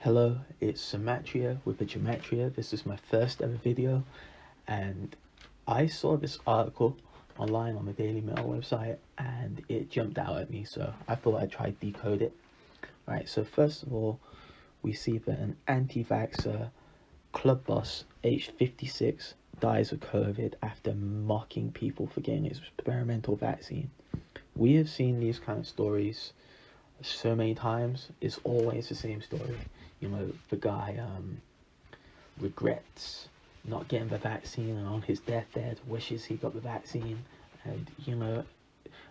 Hello, it's Gematria with the Gematria. This is my first ever video, and I saw this article online on the Daily Mail website and it jumped out at me, so I thought I'd try to decode it. Right, so first of all, we see that an anti-vaxxer club boss aged 56 dies of COVID after mocking people for getting his experimental vaccine. We have seen these kind of stories so many times. It's always the same story. You know, the guy regrets not getting the vaccine, and on his deathbed wishes he got the vaccine. And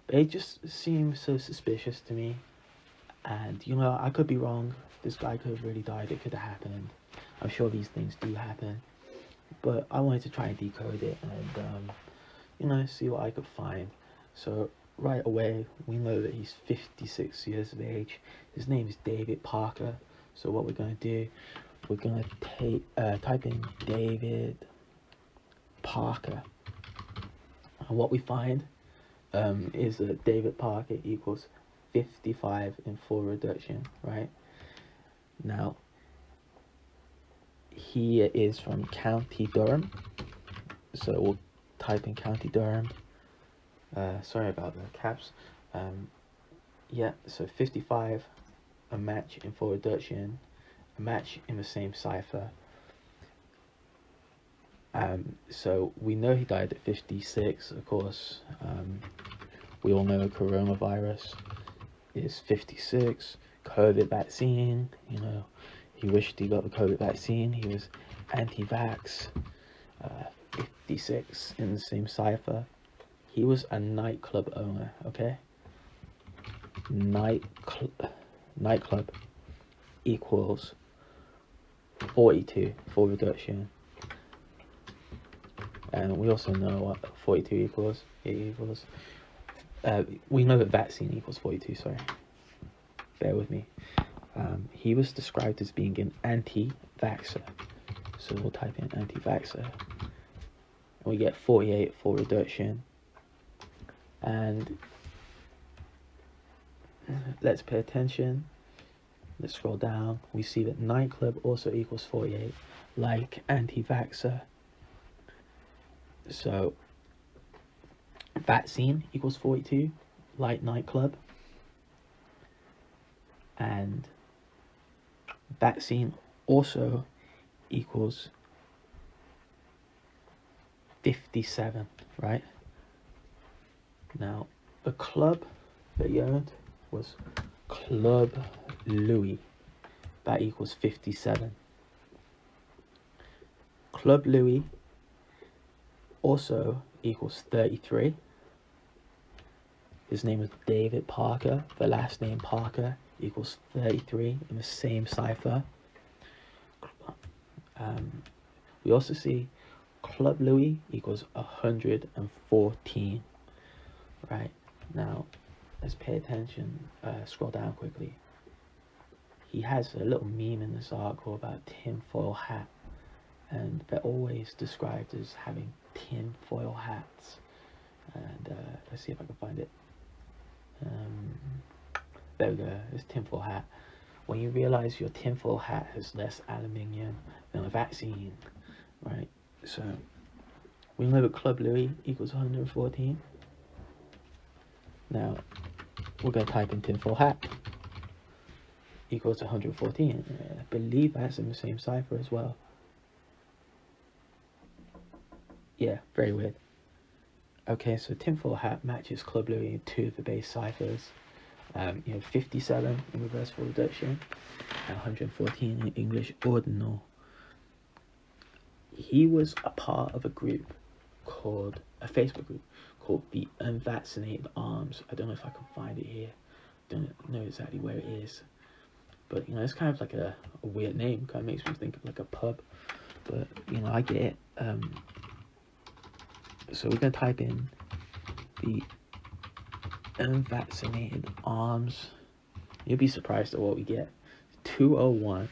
it just seems so suspicious to me. And I could be wrong. This guy could have really died. It could have happened. I'm sure these things do happen, but I wanted to try and decode it and see what I could find. So right away, we know that he's 56 years of age. His name is David Parker. So what we're going to do, we're going to type in David Parker. And what we find is that David Parker equals 55 in full reduction, right? Now, he is from County Durham. So we'll type in County Durham. Sorry about the caps. So 55, a match in full reduction, a match in the same cipher. So we know he died at 56, of course. We all know coronavirus is 56. COVID vaccine, he wished he got the COVID vaccine. He was anti-vax. 56 in the same cipher. He was a nightclub owner, okay? Nightclub equals 42 full reduction. And we also know what 42 equals. We know that vaccine equals 42, sorry. Bear with me. He was described as being an anti-vaxxer. So we'll type in anti-vaxxer. And we get 48 full reduction. And let's pay attention. Let's scroll down. We see that nightclub also equals 48, like anti-vaxxer. So vaccine equals 42, like nightclub. And vaccine also equals 57, right? Now, the club that he owned was Club Louis. That equals 57. Club Louis also equals 33. His name is David Parker. The last name Parker equals 33 in the same cipher. We also see Club Louis equals 114. Right, now let's pay attention. Scroll down quickly. He has a little meme in this article about tinfoil hat, and they're always described as having tinfoil hats. And let's see if I can find it. There we go. It's tinfoil hat. When you realize your tinfoil hat has less aluminium than a vaccine, right? So we know that Club Louis equals 114. Now, we're going to type in tinfoil hat equals 114. I believe that's in the same cipher as well. Yeah, very weird. Okay, so tinfoil hat matches Club Louis in two of the base ciphers. 57 in reverse full reduction and 114 in English ordinal. He was a part of a Facebook group called the Unvaccinated Arms. I don't know if I can find it here. Don't know exactly where it is, but it's kind of like a weird name. Kind of makes me think of like a pub, but I get it. So we're gonna type in the Unvaccinated Arms. You'll be surprised at what we get. 201,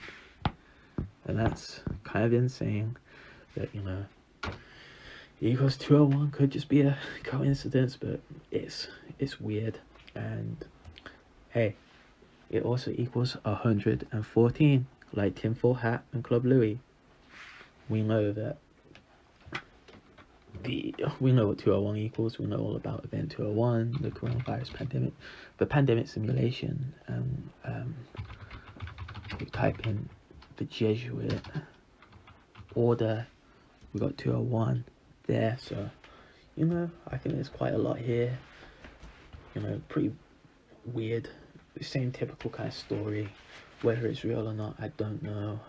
and that's kind of insane. That equals 201 could just be a coincidence, but it's weird. And hey, it also equals 114, like tinfoil hat and Club Louis. We know that we know what 201 equals. We know all about Event 201, the coronavirus pandemic, the pandemic simulation. We type in the Jesuit order, we got 201 there. So, you know, I think there's quite a lot here. You know, pretty weird, the same typical kind of story. Whether it's real or not, I don't know.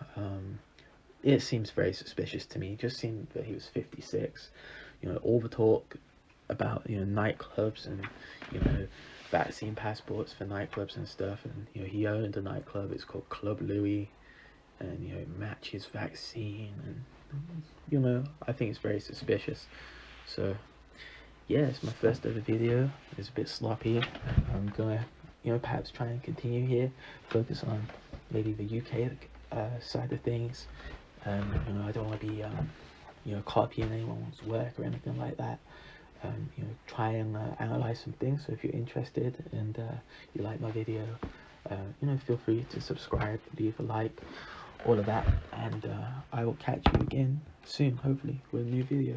It seems very suspicious to me. It just seemed that he was 56. You know, all the talk about, you know, nightclubs and, you know, vaccine passports for nightclubs and stuff. And, you know, he owned a nightclub. It's called Club Louis. And, you know, it matches vaccine. And, you know, I think it's very suspicious. So, yeah, it's my first ever video. It's a bit sloppy. I'm gonna, you know, perhaps try and continue here. Focus on maybe the UK side of things. You know, I don't want to be, you know, copying anyone's work or anything like that. You know, try and analyze some things. So if you're interested and you like my video, you know, feel free to subscribe, leave a like, all of that. And I will catch you again soon, hopefully, with a new video.